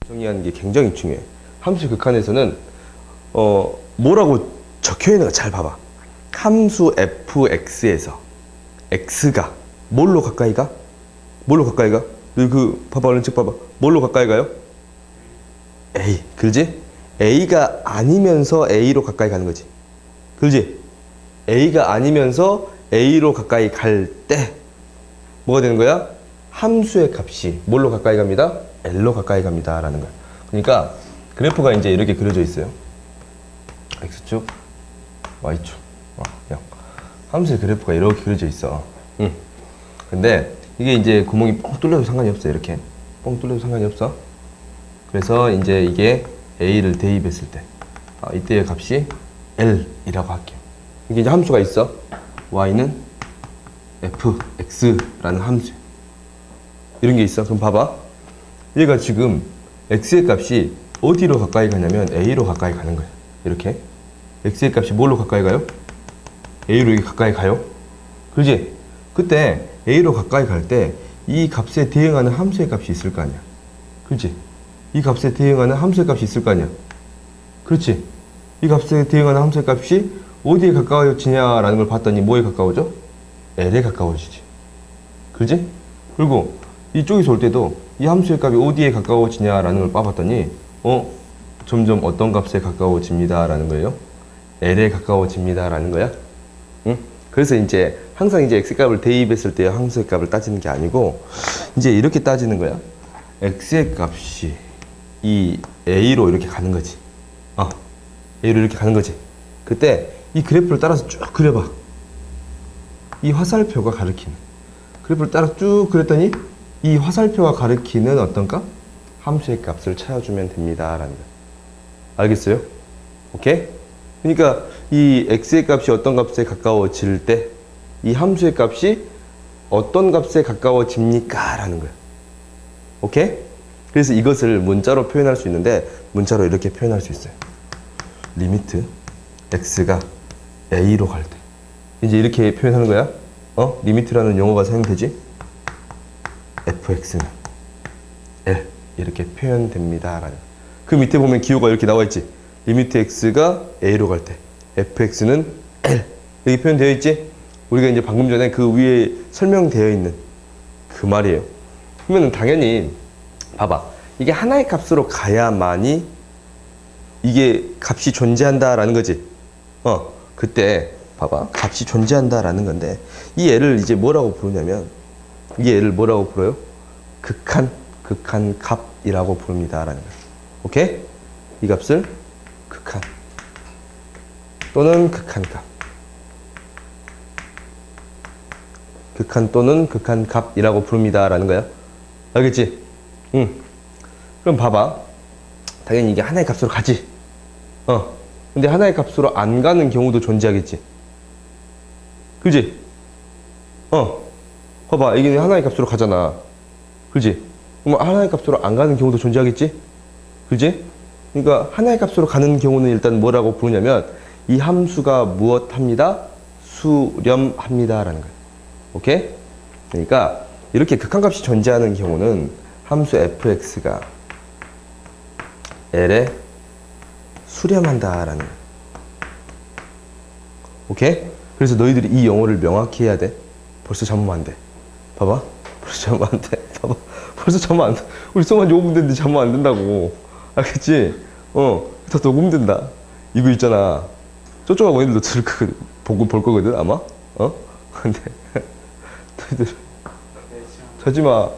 정의하는 게 굉장히 중요해. 함수의 극한에서는 뭐라고 적혀 있는 거 잘 봐봐. 함수 fx에서 x가 뭘로 가까이 가? 뭘로 가까이 가? 그 봐봐, 얼른 책 봐봐. 뭘로 가까이 가요? a, 그렇지? a가 아니면서 a로 가까이 가는 거지. 그렇지? a가 아니면서 a로 가까이 갈 때 뭐가 되는 거야? 함수의 값이 뭘로 가까이 갑니다? l로 가까이 갑니다 라는 거야. 그러니까 그래프가 이제 이렇게 그려져 있어요. x축, y축, 0. 함수의 그래프가 이렇게 그려져 있어. 근데 이게 이제 구멍이 뻥 뚫려도 상관이 없어. 이렇게 뻥 뚫려도 상관이 없어. 그래서 이제 이게 a를 대입했을 때 이때의 값이 l이라고 할게요. 이게 이제 함수가 있어. y는 fx라는 함수. 이런 게 있어. 그럼 봐봐. 얘가 지금 x의 값이 어디로 가까이 가냐면 a로 가까이 가는 거야. 이렇게 x의 값이 뭘로 가까이 가요? a로 이렇게 가까이 가요. 그렇지? 그때 a로 가까이 갈 때 이 값에 대응하는 함수의 값이 있을 거 아니야. 그렇지? 이 값에 대응하는 함수의 값이 있을 거 아니야. 그렇지? 이 값에 대응하는 함수의 값이 어디에 가까워지냐라는 걸 봤더니 뭐에 가까워져? l에 가까워지지. 그렇지? 그리고 이쪽에서 올 때도 이 함수의 값이 어디에 가까워지냐라는 걸 봐봤더니 점점 어떤 값에 가까워집니다 라는 거예요. l에 가까워집니다 라는 거야. 응? 그래서 이제 항상 이제 x값을 대입했을 때 함수의 값을 따지는 게 아니고 이제 이렇게 따지는 거야. x의 값이 이 a로 이렇게 가는 거지. a로 이렇게 가는 거지. 그때 이 그래프를 따라서 쭉 그려봐. 이 화살표가 가리키는 그래프를 따라 쭉 그렸더니 이 화살표가 가리키는 어떤 값? 함수의 값을 찾아주면 됩니다 라는 거야. 알겠어요? 오케이? 그러니까 이 x의 값이 어떤 값에 가까워질 때 이 함수의 값이 어떤 값에 가까워집니까? 라는 거야. 오케이? 그래서 이것을 문자로 표현할 수 있는데 문자로 이렇게 표현할 수 있어요. 리미트 x가 a로 갈 때 이제 이렇게 표현하는 거야. 리미트라는 용어가 사용되지? fx는 l 이렇게 표현됩니다 라는. 그 밑에 보면 기호가 이렇게 나와 있지. 리미트 x가 a로 갈 때 fx는 l 이렇게 표현되어 있지. 우리가 이제 방금 전에 그 위에 설명되어 있는 그 말이에요. 그러면 당연히 봐봐. 이게 하나의 값으로 가야만이 이게 값이 존재한다라는 거지. 그때 봐봐. 값이 존재한다라는 건데 이 애를 이제 뭐라고 부르냐면 이 애를 뭐라고 불러요? 극한 값이라고 부릅니다라는 거야. 오케이? 이 값을 극한 또는 극한 값. 극한 또는 극한 값이라고 부릅니다라는 거야. 알겠지? 그럼 봐봐. 당연히 이게 하나의 값으로 가지. 근데 하나의 값으로 안 가는 경우도 존재하겠지. 그지? 봐봐. 이게 하나의 값으로 가잖아. 그지? 그럼 하나의 값으로 안 가는 경우도 존재하겠지? 그지? 그러니까 하나의 값으로 가는 경우는 일단 뭐라고 부르냐면 이 함수가 무엇합니다? 수렴합니다 라는 거예요. 오케이? 그러니까 이렇게 극한값이 존재하는 경우는 함수 fx가 l에 수렴한다 라는 거예요. 오케이? 그래서 너희들이 이 용어를 명확히 해야 돼. 벌써 잠으면 안 돼. 봐봐. 벌써 잠으면 안 돼. 봐봐. 벌써 잠으면 안 돼. 우리 수업 한 5분 됐는데 잠으면 안 된다고. 알겠지? 다 녹음된다. 이거 있잖아. 저쪽하고 애들도 볼 거거든, 아마? 근데, 너희들, 자지 마.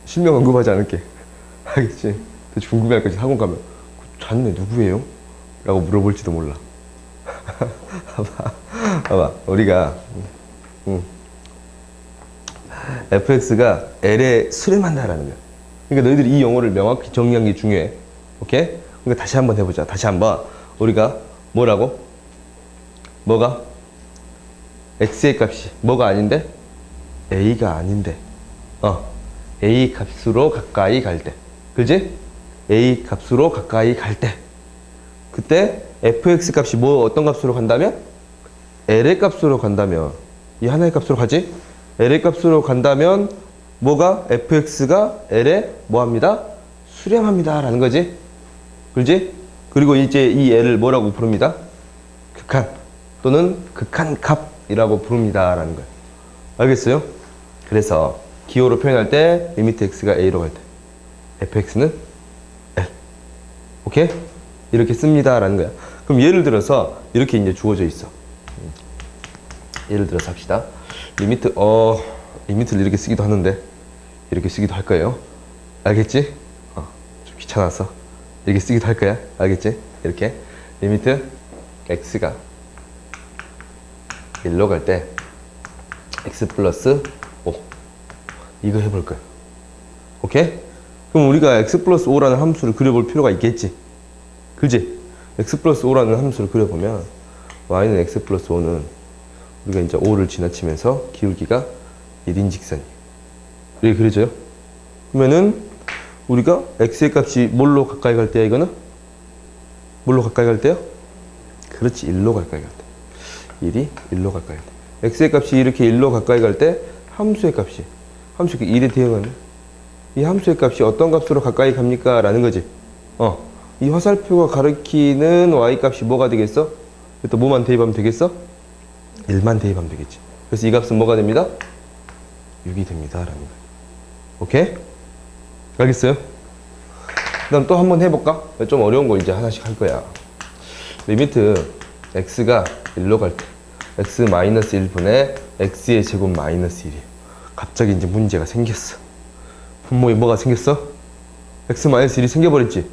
실명 언급하지 않을게. 알겠지? 궁금해할 거지, 학원 가면. 자네 누구예요? 라고 물어볼지도 몰라. 봐봐. 우리가, fx가 l에 수렴한다라는 거야. 그러니까 너희들이 이 용어를 명확히 정리하는 게 중요해. 오케이? 그러니까 다시 한번 해보자. 다시 한번. 우리가 뭐라고? 뭐가? x의 값이 뭐가 아닌데? a가 아닌데. a 값으로 가까이 갈 때. 그지? a 값으로 가까이 갈 때. 그때 fx 값이 어떤 값으로 간다면? l의 값으로 간다면. 이 하나의 값으로 가지? l의 값으로 간다면 뭐가? fx가 l에 뭐합니다? 수렴합니다 라는 거지. 그렇지? 그리고 이제 이 애를 뭐라고 부릅니다? 극한 또는 극한값이라고 부릅니다 라는 거예요. 알겠어요? 그래서 기호로 표현할 때 리미트 x가 a로 갈 때 fx는 l. 오케이? 이렇게 씁니다 라는 거야. 그럼 예를 들어서 이렇게 이제 주어져 있어. 예를 들어서 합시다. 리미트를 이렇게 쓰기도 하는데 이렇게 쓰기도 할 거예요. 알겠지? 좀 귀찮아서 이렇게 쓰기도 할 거야. 알겠지? 이렇게 리미트 x가 1로 갈 때 x 플러스 5 이거 해볼 거야. 오케이? 그럼 우리가 x 플러스 5라는 함수를 그려볼 필요가 있겠지? 그지? x 플러스 5라는 함수를 그려보면 y는 x 플러스 5는 우리가 이제 5를 지나치면서 기울기가 1인 직선이에요. 이렇게 그려져요? 그러면은 우리가 x의 값이 뭘로 가까이 갈 때야 이거는? 뭘로 가까이 갈 때요? 그렇지, 1로 가까이 갈 때. 1이 1로 가까이 갈 때. x의 값이 이렇게 1로 가까이 갈 때 함수의 값이 1에 대응하면 이 함수의 값이 어떤 값으로 가까이 갑니까? 라는 거지. 이 화살표가 가리키는 y 값이 뭐가 되겠어? 또 뭐만 대입하면 되겠어? 1만 대입하면 되겠지. 그래서 이 값은 뭐가 됩니다? 6이 됩니다 라는 거예요. 오케이? 알겠어요? 그 다음 또 한번 해볼까? 좀 어려운 거 이제 하나씩 할 거야. 리미트 x가 1로 갈 때 x-1분의 x의 제곱 마이너스 1이에요. 갑자기 이제 문제가 생겼어. 분모에 뭐가 생겼어? x-1이 생겨버렸지?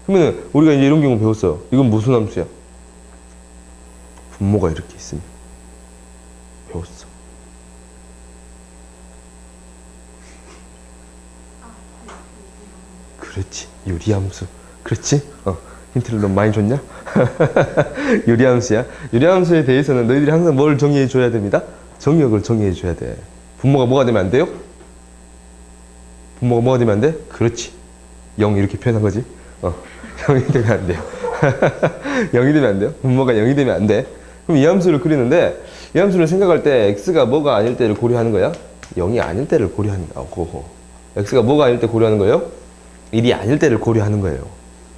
그러면 우리가 이제 이런 경우 배웠어. 이건 무슨 함수야? 분모가 이렇게 있으면 배웠어. 그렇지, 유리함수. 그렇지? 힌트를 너무 많이 줬냐? 유리함수야. 유리함수에 대해서는 너희들이 항상 뭘 정의해 줘야 됩니다? 정의역을 정의해 줘야 돼. 분모가 뭐가 되면 안 돼요? 분모가 뭐가 되면 안 돼? 그렇지, 0 이렇게 표현한 거지. 0이 되면 안 돼요. 0이 되면 안 돼요. 분모가 0이 되면 안 돼. 그럼 이 함수를 그리는데 이 함수를 생각할 때 x가 뭐가 아닐 때를 고려하는 거야? 0이 아닐 때를 고려하는 거야. x가 뭐가 아닐 때 고려하는 거예요? 1이 아닐 때를 고려하는 거예요.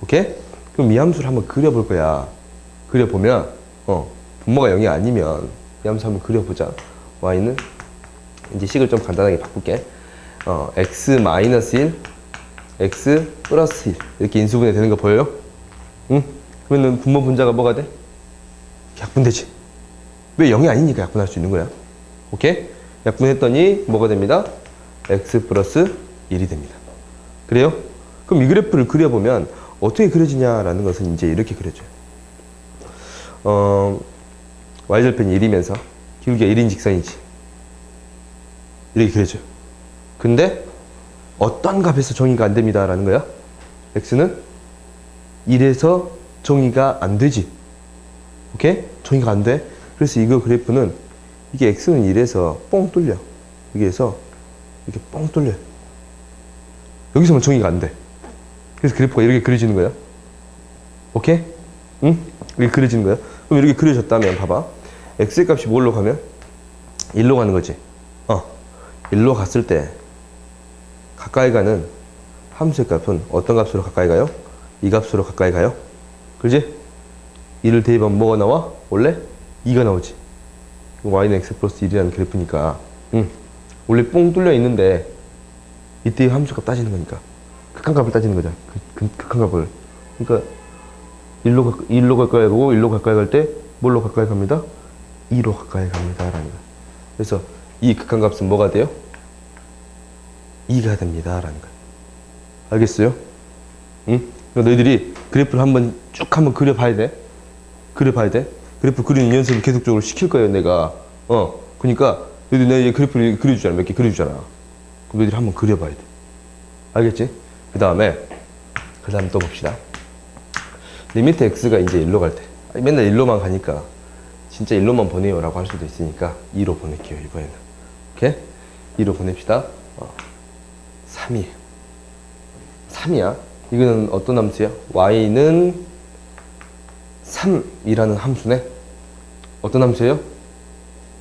오케이? 그럼 이 함수를 한번 그려볼 거야. 그려보면 분모가 0이 아니면 이 함수 한번 그려보자. y는 이제 식을 좀 간단하게 바꿀게. x-1 x 플러스 1 이렇게 인수분해 되는 거 보여요? 응? 그러면 분모 분자가 뭐가 돼? 약분되지. 왜 0이 아니니까 약분할 수 있는 거야. 오케이? 약분했더니 뭐가 됩니다? x 플러스 1이 됩니다. 그래요? 그럼 이 그래프를 그려보면 어떻게 그려지냐라는 것은 이제 이렇게 그려져요. y절편이 1이면서 기울기가 1인 직선이지. 이렇게 그려져요. 근데 어떤 값에서 정의가 안 됩니다 라는 거야? x는 1에서 정의가 안 되지. 오케이? 정의가 안 돼. 그래서 이거 그래프는 이게 x는 1에서 뻥 뚫려. 여기에서 이렇게 뻥 뚫려. 여기서만 정의가 안 돼. 그래서 그래프가 이렇게 그려지는 거야. 오케이? 응? 이렇게 그려지는 거야. 그럼 이렇게 그려졌다면 봐봐. x의 값이 뭘로 가면? 1로 가는 거지. 1로 갔을 때 가까이 가는 함수의 값은 어떤 값으로 가까이 가요? 이 값으로 가까이 가요? 그지? 1을 대입하면 뭐가 나와? 원래 2가 나오지. y는 x 플러스 1이라는 그래프니까 원래 뽕 뚫려 있는데 이때 함수값 따지는 거니까 극한값을 따지는 거잖아. 극한값을. 그러니까 1로 가까이 가고 1로 가까이 갈 때 뭘로 가까이 갑니다? 2로 가까이 갑니다 라는 거야. 그래서 이 극한값은 뭐가 돼요? 2가 됩니다 라는 거야. 알겠어요? 응? 그러니까 너희들이 그래프를 한번 그려봐야 돼. 그래프 그리는 연습을 계속적으로 시킬 거예요 내가. 그러니까 너희들 내가 그래프를 그려주잖아. 몇 개 그려주잖아. 그럼 너희들이 한번 그려봐야 돼. 알겠지? 그 다음 또 봅시다. 리미트 x가 이제 1로 갈 때, 맨날 1로만 가니까 진짜 1로만 보내요 라고 할 수도 있으니까 2로 보낼게요 이번에는. 오케이? 2로 보냅시다. 3이에요. 3이야. 이거는 어떤 함수야? y는 3이라는 함수네. 어떤 함수예요?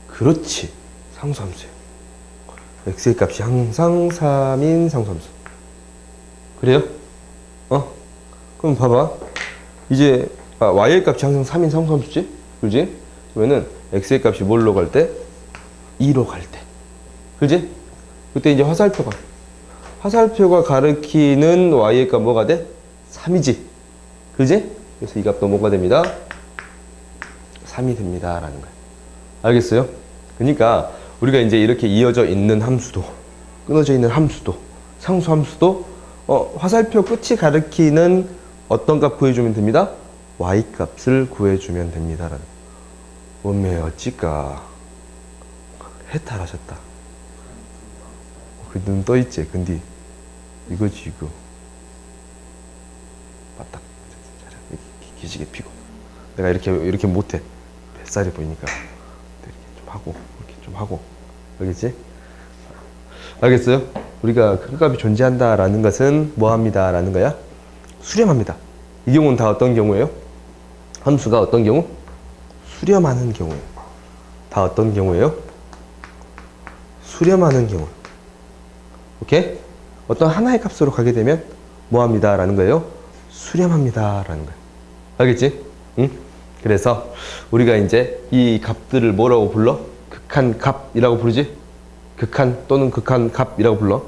그렇지, 상수함수예요. x의 값이 항상 3인 상수함수. 그래요? 그럼 봐봐. 이제 y의 값이 항상 3인 상수함수지? 그지? 그러면은 x의 값이 뭘로 갈 때? 2로 갈 때. 그지? 그때 이제 화살표가 가리키는 y의 값 뭐가 돼? 3이지. 그지? 그래서 이 값도 뭐가 됩니다? 3이 됩니다. 라는 거야. 알겠어요? 그러니까 우리가 이제 이렇게 이어져 있는 함수도, 끊어져 있는 함수도, 상수 함수도 화살표 끝이 가리키는 어떤 값 구해주면 됩니다? y 값을 구해주면 됩니다. 라는 원매 어찌까 해탈하셨다. 그 눈 떠있지? 근데 이거지 이거. 맞다. 기지개 피고. 내가 이렇게 못해. 뱃살이 보이니까 이렇게 좀 하고. 알겠지? 알겠어요? 우리가 큰 값이 존재한다라는 것은 뭐합니다? 라는 거야? 수렴합니다. 이 경우는 다 어떤 경우예요? 함수가 어떤 경우? 수렴하는 경우예요. 다 어떤 경우예요? 수렴하는 경우. 오케이? 어떤 하나의 값으로 가게 되면 뭐합니다? 라는 거예요? 수렴합니다. 라는 거예요. 알겠지? 응? 그래서 우리가 이제 이 값들을 뭐라고 불러? 극한 값이라고 부르지? 극한 또는 극한 값이라고 불러.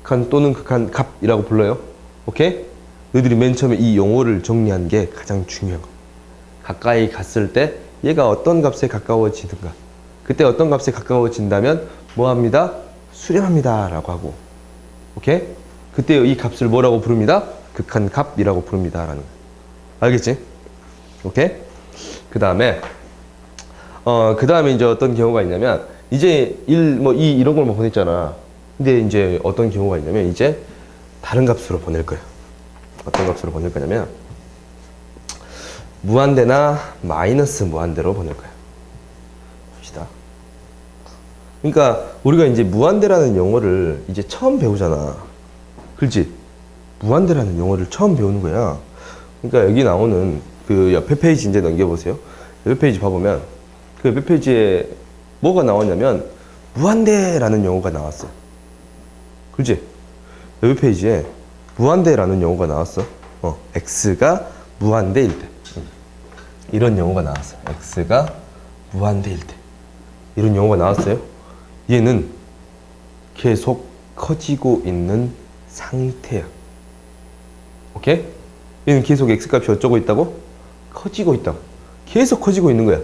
극한 또는 극한 값이라고 불러요. 오케이? 너희들이 맨 처음에 이 용어를 정리한 게 가장 중요한 거. 가까이 갔을 때 얘가 어떤 값에 가까워지든가. 그때 어떤 값에 가까워진다면 뭐합니다? 수렴합니다. 라고 하고. 오케이? 그때 이 값을 뭐라고 부릅니다? 극한 값이라고 부릅니다. 라는 거. 알겠지? 오케이? 그 다음에 이제 어떤 경우가 있냐면, 이제 1, 2 이런 걸만 보냈잖아. 근데 이제 어떤 경우가 있냐면, 이제 다른 값으로 보낼 거예요. 어떤 값으로 보낼 거냐면, 무한대나 마이너스 무한대로 보낼 거예요. 봅시다. 그러니까 우리가 이제 무한대라는 용어를 이제 처음 배우잖아. 그렇지? 무한대라는 용어를 처음 배우는 거야. 그러니까 여기 나오는 그 옆에 페이지 이제 넘겨보세요. 옆에 페이지 봐보면 그 옆에 페이지에 뭐가 나왔냐면 무한대라는 용어가 나왔어. 그렇지? 옆에 페이지에 무한대라는 용어가 나왔어. x가 무한대일 때. 이런 용어가 나왔어. x가 무한대일 때. 이런 용어가 나왔어요. 얘는 계속 커지고 있는 상태야. 오케이? 얘는 계속 x값이 어쩌고 있다고? 커지고 있다고. 계속 커지고 있는 거야.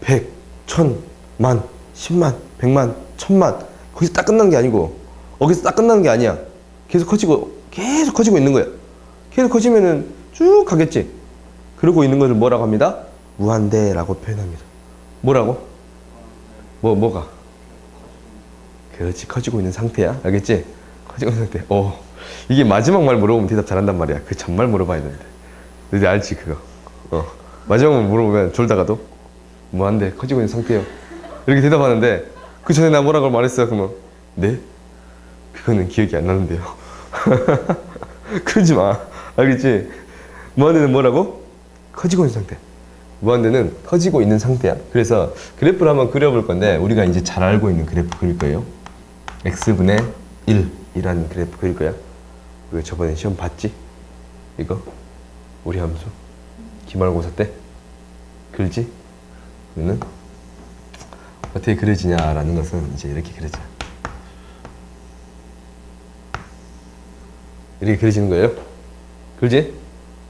100, 1000, 만, 10만, 100만, 1000만. 거기서 딱 끝나는 게 아니고, 거기서 딱 끝나는 게 아니야. 계속 커지고 있는 거야. 계속 커지면은 쭉 가겠지. 그러고 있는 것을 뭐라고 합니다? 무한대라고 표현합니다. 뭐라고? 뭐가? 그렇지. 커지고 있는 상태야. 알겠지? 커지고 있는 상태. 이게 마지막 말 물어보면 대답 잘한단 말이야. 그 전말 물어봐야 되는데. 너희 알지, 그거? 마지막 말 물어보면 졸다가도 무한대, 커지고 있는 상태요. 이렇게 대답하는데, 그 전에 나 뭐라고 말했어요? 그러면, 네? 그거는 기억이 안 나는데요. 그러지 마. 알겠지? 무한대는 뭐라고? 커지고 있는 상태. 무한대는 커지고 있는 상태야. 그래서 그래프를 한번 그려볼 건데, 우리가 이제 잘 알고 있는 그래프 그릴 거예요. x분의 1이라는 그래프 그릴 거야. 이거 저번에 시험 봤지? 이거? 우리 함수? 기말고사 때? 그리지? 그러면 어떻게 그려지냐라는 것은 이제 이렇게 그려져. 이렇게 그려지는 거예요. 그렇지?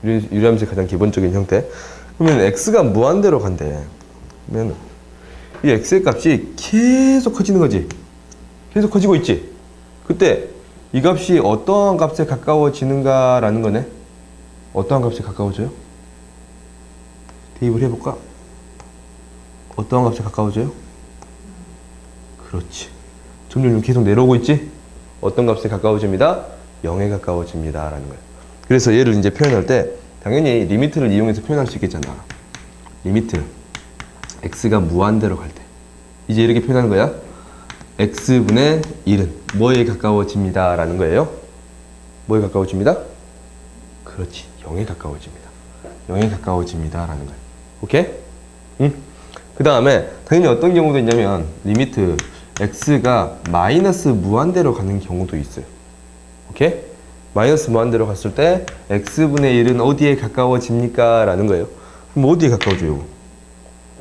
유리함수의 가장 기본적인 형태. 그러면 x가 무한대로 간대. 그러면 이 x의 값이 계속 커지는 거지. 계속 커지고 있지. 그때 이 값이 어떠한 값에 가까워지는가라는 거네. 어떠한 값에 가까워져요? 대입을 해볼까? 어떠한 값에 가까워져요? 그렇지. 점점 계속 내려오고 있지? 어떤 값에 가까워집니다? 0에 가까워집니다. 라는 거예요. 그래서 얘를 이제 표현할 때 당연히 리미트를 이용해서 표현할 수 있겠잖아. 리미트. x가 무한대로 갈 때. 이제 이렇게 표현하는 거야. x분의 1은 뭐에 가까워집니다. 라는 거예요. 뭐에 가까워집니다? 그렇지. 0에 가까워집니다. 0에 가까워집니다. 라는 거예요. 오케이? 응? 그 다음에 당연히 어떤 경우도 있냐면 리미트 x가 마이너스 무한대로 가는 경우도 있어요. 오케이? 마이너스 무한대로 갔을 때 x분의 1은 어디에 가까워집니까? 라는 거예요. 그럼 어디에 가까워져요?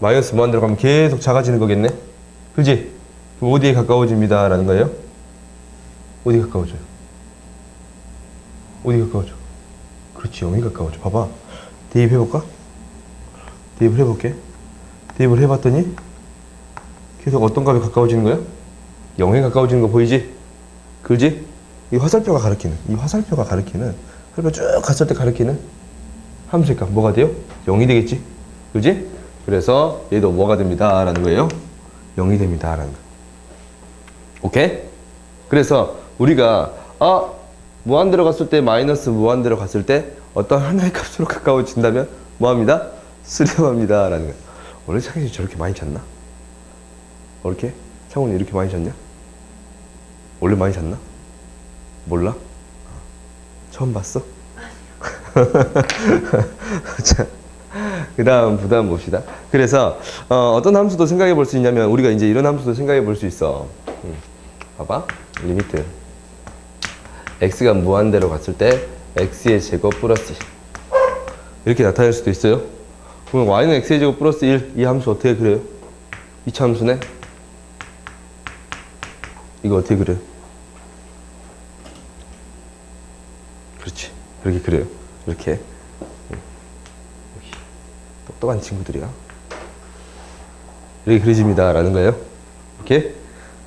마이너스 무한대로 가면 계속 작아지는 거겠네? 그지? 그럼 어디에 가까워집니다? 라는 거예요? 어디 가까워져요? 어디 가까워져? 그렇지, 0이 가까워져. 봐봐. 대입해볼까? 대입을 해볼게. 대입을 해봤더니 계속 어떤 값에 가까워지는 거야? 0에 가까워지는 거 보이지? 그지? 이 화살표가 가리키는, 화살표 쭉 갔을 때 가리키는 함수의 값 뭐가 돼요? 0이 되겠지? 그지? 그래서 얘도 뭐가 됩니다 라는 거예요? 0이 됩니다 라는 거. 오케이? 그래서 우리가 무한대로 갔을 때 마이너스 무한대로 갔을 때 어떤 하나의 값으로 가까워진다면 뭐합니다? 수렴합니다 라는 거예요. 원래 창훈이 저렇게 많이 잤나? 이렇게? 창훈이 이렇게 많이 잤냐? 원래 많이 잤나? 몰라? 처음 봤어? 자, 그 다음 봅시다. 그래서 어떤 함수도 생각해 볼 수 있냐면 우리가 이제 이런 함수도 생각해 볼 수 있어. 봐봐. 리미트 x가 무한대로 갔을 때 x의 제곱 플러스 1 이렇게 나타낼 수도 있어요. 그럼 y는 x의 제곱 플러스 1 이 함수 어떻게 그려요? 2차 함수네? 이거 어떻게 그려요? 그렇지. 이렇게 그려요. 이렇게. 똑똑한 친구들이야. 이렇게 그려집니다. 라는 거예요. 오케이?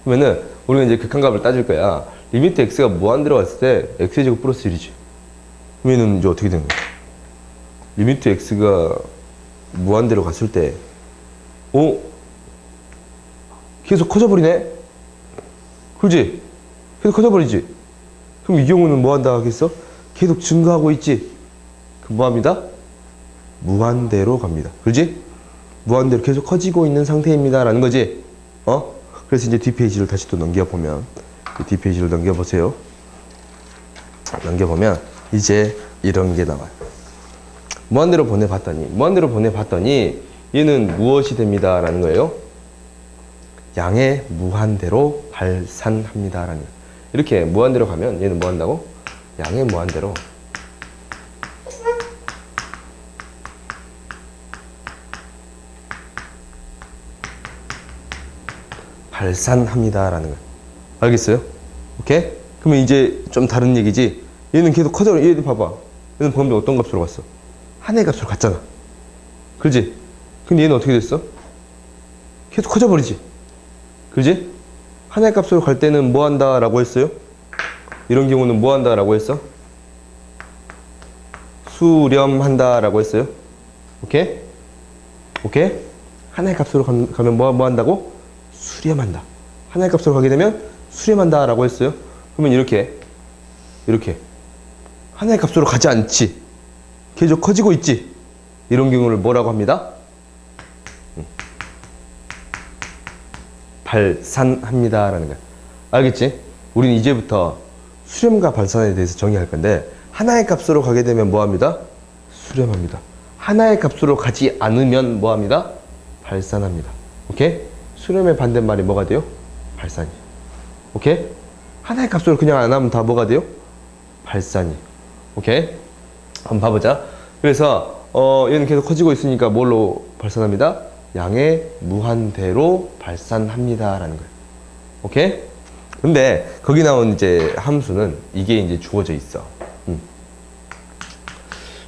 그러면은, 우리가 이제 극한값을 따질 거야. 리미트 x가 무한대로 갔을 때, x의 제곱 플러스 1이지. 그러면은, 이제 어떻게 되는 거야? 리미트 x가 무한대로 갔을 때, 계속 커져버리네? 그렇지? 계속 커져버리지? 그럼 이 경우는 뭐 한다 하겠어? 계속 증가하고 있지? 그럼 뭐 합니다? 무한대로 갑니다. 그렇지? 무한대로 계속 커지고 있는 상태입니다. 라는 거지? 그래서 이제 뒷페이지를 다시 또 넘겨보면, 뒷페이지를 넘겨보세요. 넘겨보면, 이제 이런 게 나와요. 무한대로 보내봤더니, 얘는 무엇이 됩니다. 라는 거예요. 양의 무한대로 발산합니다. 라는 거예요. 이렇게 무한대로 가면 얘는 뭐 한다고? 양의 무한대로 발산합니다. 라는 거예요. 알겠어요? 오케이? 그러면 이제 좀 다른 얘기지. 얘는 계속 커져. 얘는 봐봐. 얘는 방금 어떤 값으로 갔어? 하나의 값으로 갔잖아. 그렇지? 근데 얘는 어떻게 됐어? 계속 커져버리지. 그렇지? 하나의 값으로 갈 때는 뭐 한다 라고 했어요? 이런 경우는 뭐 한다 라고 했어? 수렴한다 라고 했어요. 오케이? 오케이? 하나의 값으로 가면 뭐 한다고? 수렴한다. 하나의 값으로 가게 되면 수렴한다 라고 했어요. 그러면 이렇게 하나의 값으로 가지 않지. 계속 커지고 있지. 이런 경우를 뭐라고 합니다? 발산합니다 라는 거야. 알겠지? 우리는 이제부터 수렴과 발산에 대해서 정의할 건데 하나의 값으로 가게 되면 뭐합니다? 수렴합니다. 하나의 값으로 가지 않으면 뭐합니다? 발산합니다. 오케이? 수렴의 반대말이 뭐가 돼요? 발산이. 오케이? 하나의 값으로 그냥 안 하면 다 뭐가 돼요? 발산이. 오케이? 한번 봐보자. 그래서 얘는 계속 커지고 있으니까 뭘로 발산합니다? 양의 무한대로 발산합니다 라는 거예요. 오케이? 근데 거기 나온 이제 함수는 이게 이제 주어져 있어.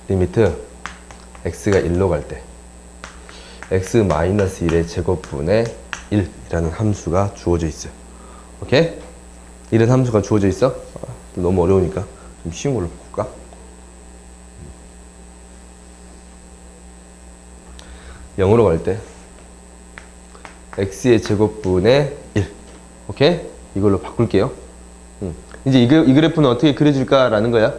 리미트 x가 1로 갈 때 x-1의 제곱분의 1이라는 함수가 주어져 있어요. 오케이? 이런 함수가 주어져 있어? 너무 어려우니까 좀 쉬운 걸로 볼까? 영으로 갈 때 x의 제곱분의 1. 오케이? 이걸로 바꿀게요. 이제 이 그래프는 어떻게 그려질까라는 거야.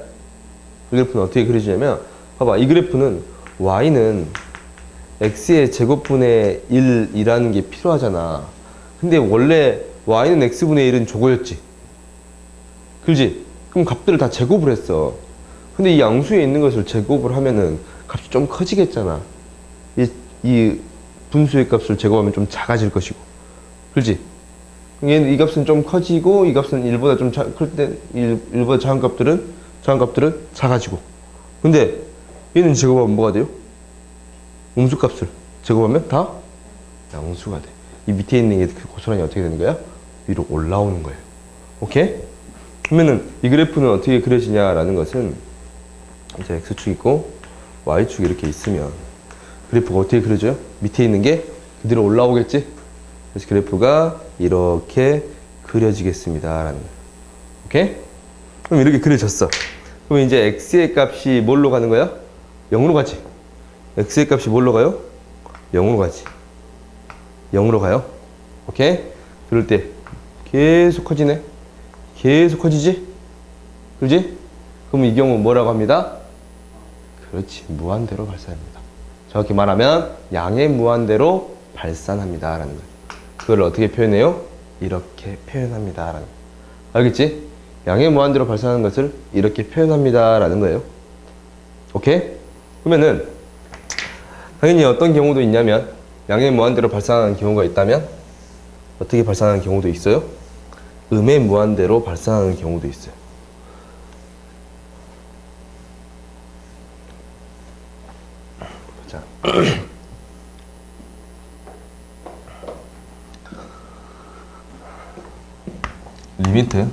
이 그래프는 어떻게 그려지냐면 봐봐. 이 그래프는 y는 x의 제곱분의 1이라는 게 필요하잖아. 근데 원래 y는 x분의 1은 저거였지. 그렇지? 그럼 값들을 다 제곱을 했어. 근데 이 양수에 있는 것을 제곱을 하면은 값이 좀 커지겠잖아. 이 분수의 값을 제곱하면 좀 작아질 것이고. 그렇지? 얘는 이 값은 좀 커지고 이 값은 1보다 좀 클 때 1보다 작은 값들은 작은 값들은 작아지고. 근데 얘는 제곱하면 뭐가 돼요? 음수값을 제곱하면 다 양수가 돼. 이 밑에 있는 게 고스란히 어떻게 되는 거야? 위로 올라오는 거예요. 오케이? 그러면은 이 그래프는 어떻게 그려지냐라는 것은 이제 x축 있고 y축 이렇게 있으면 그래프가 어떻게 그려져요? 밑에 있는 게 그대로 올라오겠지? 그래서 그래프가 이렇게 그려지겠습니다 라는 거예요. 오케이? 그럼 이렇게 그려졌어. 그럼 이제 x의 값이 뭘로 가는 거야? 0으로 가지. x의 값이 뭘로 가요? 0으로 가지. 0으로 가요. 오케이? 그럴 때 계속 커지네. 계속 커지지? 그렇지? 그럼 이 경우 뭐라고 합니다? 그렇지. 무한대로 발산합니다. 정확히 말하면 양의 무한대로 발산합니다 라는 거예요. 그걸 어떻게 표현해요? 이렇게 표현합니다 라는 거예요. 알겠지? 양의 무한대로 발산하는 것을 이렇게 표현합니다 라는 거예요. 오케이? 그러면은 당연히 어떤 경우도 있냐면 양의 무한대로 발산하는 경우가 있다면 어떻게 발산하는 경우도 있어요? 음의 무한대로 발산하는 경우도 있어요. 자, 리미트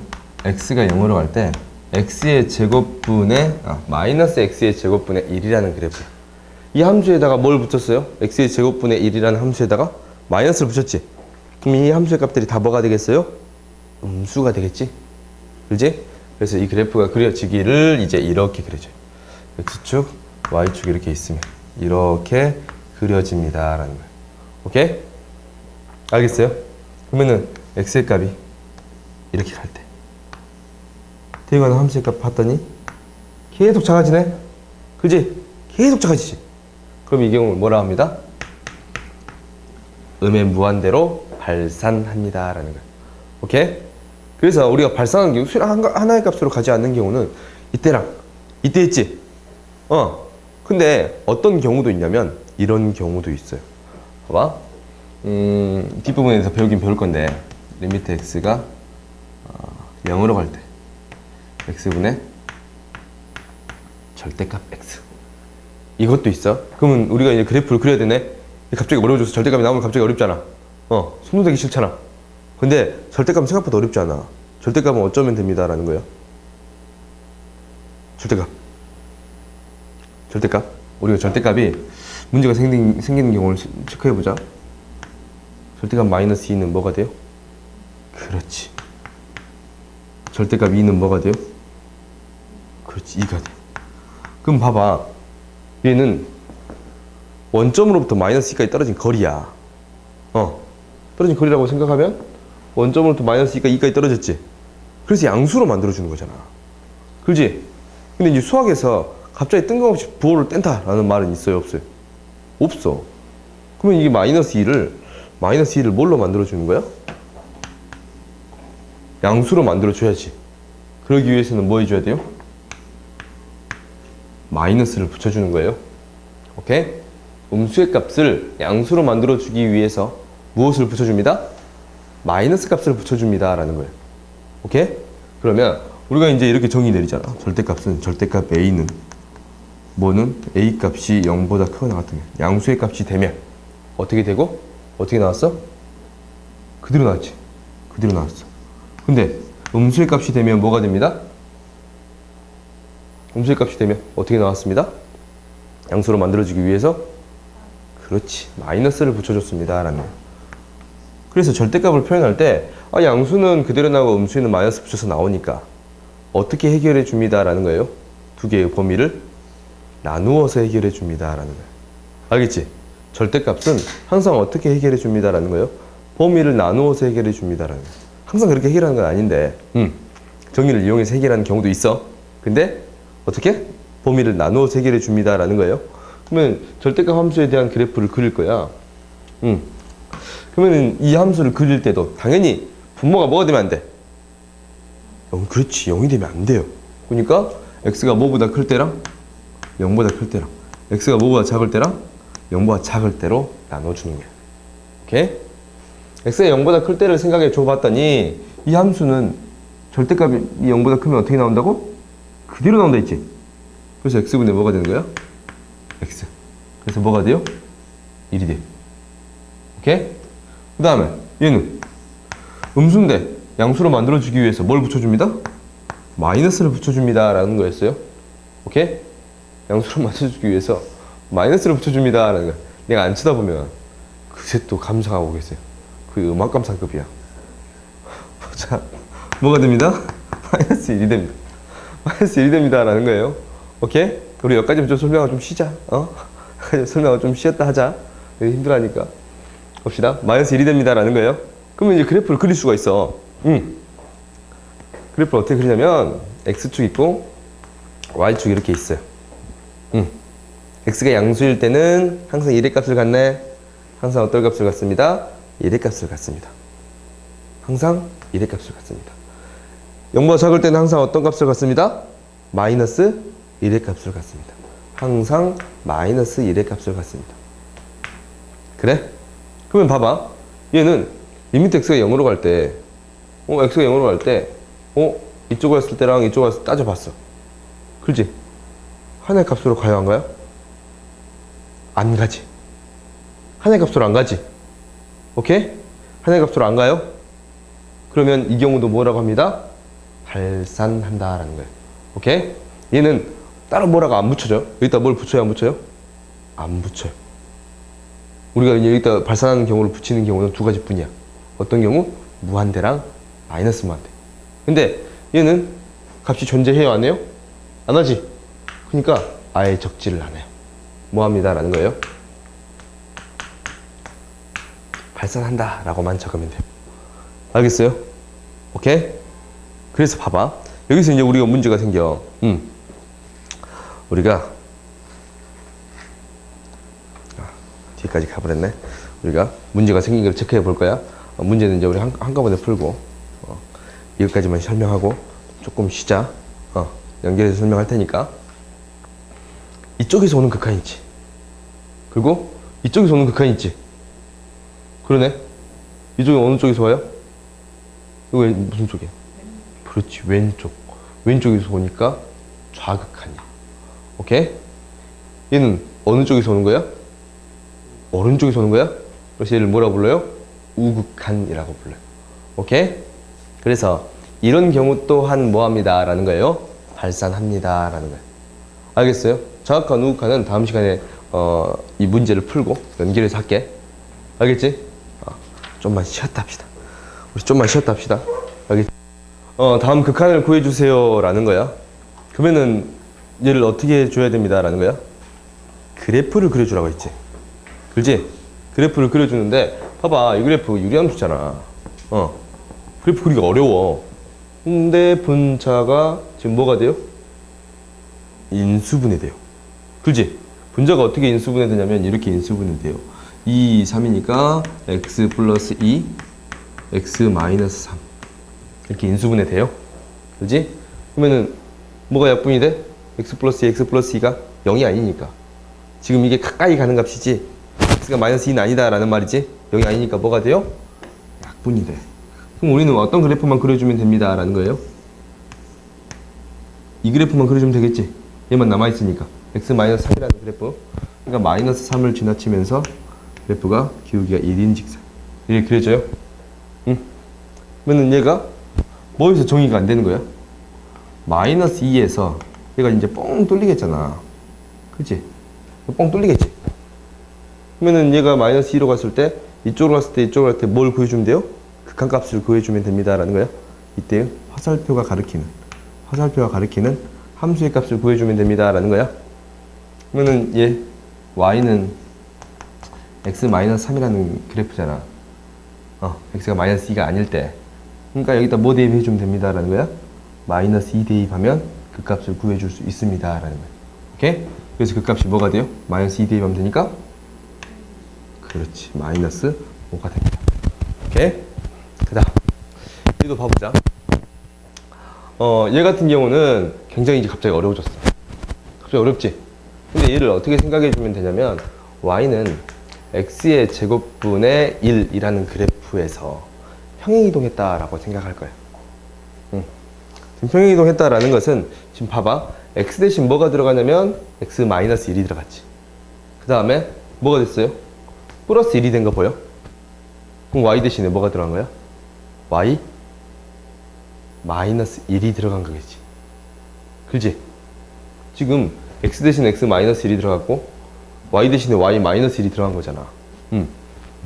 x가 0으로 갈 때 x의 제곱분의 마이너스 x의 제곱분의 1이라는 그래프야. 이 함수에다가 뭘 붙였어요? x의 제곱분의 1이라는 함수에다가 마이너스를 붙였지. 그럼 이 함수의 값들이 다 뭐가 되겠어요? 음수가 되겠지? 그렇지? 그래서 이 그래프가 그려지기를 이제 이렇게 그려져요. x축, y축 이렇게 있으면 이렇게 그려집니다 라는 거예요. 오케이? 알겠어요? 그러면은 x의 값이 이렇게 갈 때 대입하는 함수의 값 봤더니 계속 작아지네? 그지? 계속 작아지지? 그럼 이 경우 뭐라 합니다? 음의 무한대로 발산합니다 라는 거예요. 오케이? 그래서 우리가 발산하는 경우 수량 하나의 값으로 가지 않는 경우는 이때랑 이때 있지? 근데 어떤 경우도 있냐면 이런 경우도 있어요. 봐봐. 뒷부분에서 배우긴 배울 건데 리미트 x가 0으로 갈 때 x분의 절대값 x 이것도 있어. 그러면 우리가 이제 그래프를 그려야 되네. 갑자기 어려워져서 절대값이 나오면 갑자기 어렵잖아. 손도 대기 싫잖아. 근데 절대값은 생각보다 어렵지 않아. 절대값은 어쩌면 됩니다 라는 거예요. 절대값 우리가 절대값이 문제가 생기는 경우를 체크해보자. 절대값 마이너스 2는 뭐가 돼요? 그렇지. 절대값 2는 뭐가 돼요? 그렇지. 2가 돼. 그럼 봐봐. 얘는 원점으로부터 마이너스 2까지 떨어진 거리야. 떨어진 거리라고 생각하면 원점으로부터 마이너스 2가 2까지 떨어졌지. 그래서 양수로 만들어주는 거잖아. 그렇지? 근데 이제 수학에서 갑자기 뜬금없이 부호를 뗀다라는 말은 있어요? 없어요? 없어. 그러면 이게 마이너스 2를 뭘로 만들어주는 거야? 양수로 만들어줘야지. 그러기 위해서는 뭐 해줘야 돼요? 마이너스를 붙여주는 거예요. 오케이? 음수의 값을 양수로 만들어주기 위해서 무엇을 붙여줍니다? 마이너스 값을 붙여줍니다 라는 거예요. 오케이? 그러면 우리가 이제 이렇게 정의 내리잖아. 절대값은 절대값 a는 뭐는 a 값이 0보다 크거나 같으면 양수의 값이 되면 어떻게 되고 어떻게 나왔어? 그대로 나왔지. 그대로 나왔어. 근데 음수의 값이 되면 뭐가 됩니다? 음수의 값이 되면 어떻게 나왔습니다? 양수로 만들어주기 위해서 그렇지. 마이너스를 붙여줬습니다 라는 거예요. 그래서 절대값을 표현할 때 양수는 그대로 나오고 음수에는 마이너스 붙여서 나오니까 어떻게 해결해 줍니다 라는 거예요. 두 개의 범위를 나누어서 해결해 줍니다 라는 거예요. 알겠지? 절대값은 항상 어떻게 해결해 줍니다 라는 거예요. 범위를 나누어서 해결해 줍니다 라는 거예요. 항상 그렇게 해결하는 건 아닌데 정의를 이용해서 해결하는 경우도 있어. 근데 어떻게? 범위를 나누어서 해결해 줍니다 라는 거예요. 그러면 절대값 함수에 대한 그래프를 그릴 거야. 그러면 이 함수를 그릴 때도 당연히 분모가 뭐가 되면 안 돼? 그렇지. 0이 되면 안 돼요. 그러니까 x가 뭐보다 클 때랑 0보다 클 때랑 x가 뭐보다 작을 때랑 0보다 작을 때로 나눠주는 거야. 오케이? x가 0보다 클 때를 생각해 줘 봤더니 이 함수는 절대값이 0보다 크면 어떻게 나온다고? 그대로 나온다 했지. 그래서 x분의 뭐가 되는 거야? x. 그래서 뭐가 돼요? 1이 돼. 오케이? 그 다음에 얘는 음수인데 양수로 만들어주기 위해서 뭘 붙여줍니다? 마이너스를 붙여줍니다 라는 거였어요. 오케이? 양수로 만들어주기 위해서 마이너스를 붙여줍니다 라는 거야. 내가 안 쳐다보면 그새 또 감상하고 계세요. 그 음악 감상급이야. 자, 뭐가 됩니다? 마이너스 1이 됩니다. 마이너스 1이 됩니다 라는 거예요. 오케이? 우리 여기까지 좀 설명을 좀 쉬자. 설명을 좀 쉬었다 하자. 힘들하니까. 봅시다. 마이너스 1이 됩니다 라는 거예요. 그러면 이제 그래프를 그릴 수가 있어. 그래프를 어떻게 그리냐면 x축 있고 y축 이렇게 있어요. x가 양수일 때는 항상 1의 값을 갖네. 항상 어떤 값을 갖습니다? 1의 값을 갖습니다. 항상 1의 값을 갖습니다. 0보다 작을 때는 항상 어떤 값을 갖습니다? 마이너스 1의 값을 갖습니다. 항상 마이너스 1의 값을 갖습니다. 그래? 그러면 봐봐. 얘는 리미트 x가 0으로 갈 때, x가 0으로 갈 때, 이쪽으로 갔을 때랑 이쪽으로 갔을 때 따져봤어. 그렇지? 하나의 값으로 가요, 안 가요? 안 가지. 하나의 값으로 안 가지. 오케이? 하나의 값으로 안 가요? 그러면 이 경우도 뭐라고 합니다? 발산한다라는 거예요. 오케이? 얘는 따로 뭐라고 안 붙여져. 여기다 뭘 붙여요, 안 붙여요? 안 붙여요. 우리가 여기다 발산하는 경우를 붙이는 경우는 두 가지 뿐이야. 어떤 경우? 무한대랑 마이너스 무한대. 근데 얘는 값이 존재해요, 안 해요? 안 하지. 그러니까 아예 적지를 안 해요. 뭐 합니다 라는 거예요. 발산한다 라고만 적으면 돼요. 알겠어요? 오케이? 그래서 봐봐. 여기서 이제 우리가 문제가 생겨. 우리가 뒤까지 가버렸네. 우리가 문제가 생긴 걸 체크해 볼 거야. 문제는 이제 우리 한꺼번에 풀고 여기까지만 설명하고 조금 쉬자. 연결해서 설명할 테니까. 이쪽에서 오는 극한이 있지. 그리고 이쪽에서 오는 극한이 있지. 그러네. 이쪽이 어느 쪽에서 와요? 이거 무슨 쪽이야? 그렇지, 왼쪽. 왼쪽에서 오니까 좌극한이야. 오케이? 얘는 어느 쪽에서 오는 거야? 오른쪽에서 오는 거야? 그래서 얘를 뭐라고 불러요? 우극한이라고 불러요. 오케이? 그래서 이런 경우 또한 뭐합니다 라는 거예요? 발산합니다 라는 거예요. 알겠어요? 좌극한, 우극한은 다음 시간에 이 문제를 풀고 연결해서 할게. 알겠지? 좀만 쉬었다 합시다. 우리 좀만 쉬었다 합시다. 알겠지? 다음 극한을 구해주세요 라는 거야. 그러면은 얘를 어떻게 해줘야 됩니다 라는 거야? 그래프를 그려주라고 했지. 그렇지? 그래프를 그려주는데 봐봐, 이 그래프 유리함수잖아. 그래프 그리기가 어려워. 근데 분자가 지금 뭐가 돼요? 인수분해 돼요. 그렇지? 분자가 어떻게 인수분해 되냐면 이렇게 인수분해 돼요. 2, 3이니까 x 플러스 2, x 마이너스 3 이렇게 인수분해 돼요. 그렇지? 그러면은 뭐가 약분이 돼? x 플러스 2, x 플러스 2가 0이 아니니까. 지금 이게 가까이 가는 값이지 x가 마이너스 2는 아니다 라는 말이지. 0이 아니니까 뭐가 돼요? 약분이 돼. 그럼 우리는 어떤 그래프만 그려주면 됩니다 라는 거예요? 이 그래프만 그려주면 되겠지. 얘만 남아있으니까 x 마이너스 3이라는 그래프. 그러니까 마이너스 3을 지나치면서 그래프가 기울기가 1인 직선 이렇게 그려져요. 그러면 얘가 뭐에서 정의가 안 되는 거야? 마이너스 2에서 얘가 이제 뻥 뚫리겠잖아. 그치? 뻥 뚫리겠지? 그러면은 얘가 마이너스 2로 갔을 때 이쪽으로 갔을 때 이쪽으로 갈 때 뭘 구해주면 돼요? 극한값을 구해주면 됩니다 라는 거야. 이때 화살표가 가리키는 함수의 값을 구해주면 됩니다 라는 거야. 그러면은 얘 y는 x 마이너스 3이라는 그래프잖아. x가 마이너스 2가 아닐 때. 그러니까 여기다 뭐 대입해주면 됩니다 라는 거야. 마이너스 2 대입하면 그 값을 구해줄 수 있습니다 라는 거야. 오케이? 그래서 그 값이 뭐가 돼요? 마이너스 2 대입하면 되니까 그렇지, 마이너스 5가 됩니다. 오케이? 그 다음 얘도 봐보자. 얘 같은 경우는 굉장히 이제 갑자기 어려워졌어. 갑자기 어렵지? 근데 얘를 어떻게 생각해주면 되냐면 y는 x의 제곱분의 1이라는 그래프에서 평행이동했다라고 생각할 거예요. 지금 평행이동했다라는 것은 지금 봐봐. x 대신 뭐가 들어가냐면 x 마이너스 1이 들어갔지. 그 다음에 뭐가 됐어요? 플러스 1이 된 거 보여? 그럼 y 대신에 뭐가 들어간 거야? y 마이너스 1이 들어간 거겠지. 그지? 지금 x 대신에 x 마이너스 1이 들어갔고 y 대신에 y 마이너스 1이 들어간 거잖아.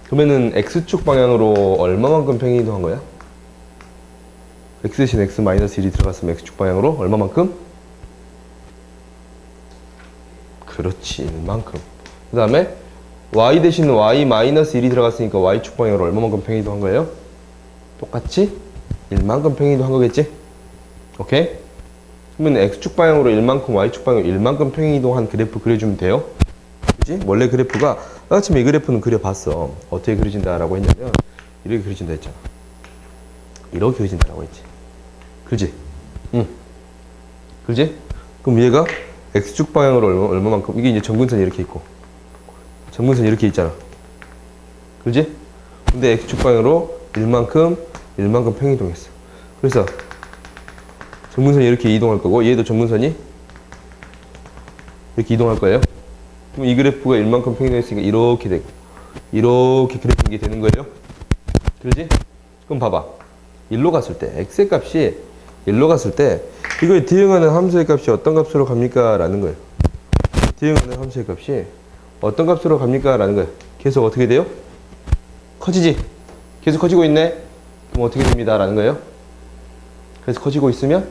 그러면은 x축 방향으로 얼마만큼 평행이동한 거야? x 대신 x 마이너스 1이 들어갔으면 x축 방향으로 얼마만큼? 그렇지, 1만큼. 그 다음에 y 대신 y 마이너스 1이 들어갔으니까 y축 방향으로 얼마만큼 평행이동한 거예요? 똑같이 1만큼 평행이동한 거겠지? 오케이? 그러면 x축 방향으로 1만큼, y축 방향으로 1만큼 평행이동한 그래프 그려주면 돼요. 그지? 원래 그래프가 아침에 이 그래프는 그려봤어. 어떻게 그려진다라고 했냐면 이렇게 그려진다 했잖아. 이렇게 그려진다라고 했지. 그지? 응. 그지? 그럼 얘가 x축 방향으로 얼마만큼, 이게 이제 점근선이 이렇게 있고 점근선이 이렇게 있잖아. 그지? 근데 x축 방향으로 1만큼 평행이동했어. 그래서 점근선이 이렇게 이동할 거고 얘도 점근선이 이렇게 이동할 거예요. 그럼 이 그래프가 1만큼 평행이동했으니까 이렇게 되고 이렇게 그래프는 게 되는 거예요. 그러지? 그럼 봐봐. 1로 갔을 때 x의 값이 1로 갔을 때 이거에 대응하는 함수의 값이 어떤 값으로 갑니까? 라는 거예요. 대응하는 함수의 값이 어떤 값으로 갑니까? 라는 거예요. 계속 어떻게 돼요? 커지지? 계속 커지고 있네? 그럼 어떻게 됩니다? 라는 거예요. 그래서 커지고 있으면